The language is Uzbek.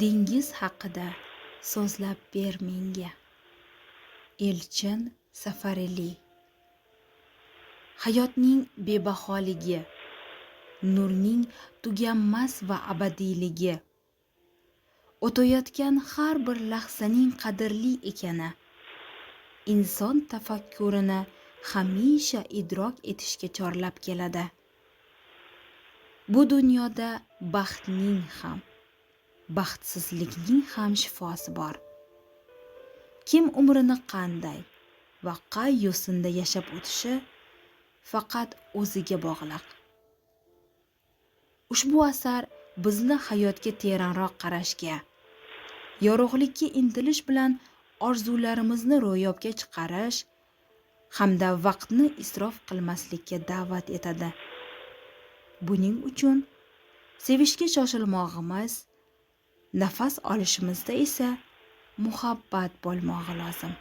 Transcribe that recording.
Dengiz haqida so'zlab ber menga. Elchin Safarili. Hayotning bebaholigi, nurning tuganmas va abadiyligi, o'tayotgan har bir lahzaning qadrli ekani, inson tafakkurini hamisha idrok etishga chorlab keladi. Bu dunyoda baxtning ham, baxtsizlikning ham shifosi bor. Kim umrini qanday va qay yo'sinda yashab o'tishi faqat o'ziga bog'liq. Ushbu asar bizni hayotga teranroq qarashga, yorug'likka intilish bilan orzularimizni ro'yobga chiqarish hamda vaqtni isrof qilmaslikka da'vat etadi. Buning uchun sevishga shoshilmog'imiz, nafas olishimizda esa muhabbat bo'lmog'i lozim.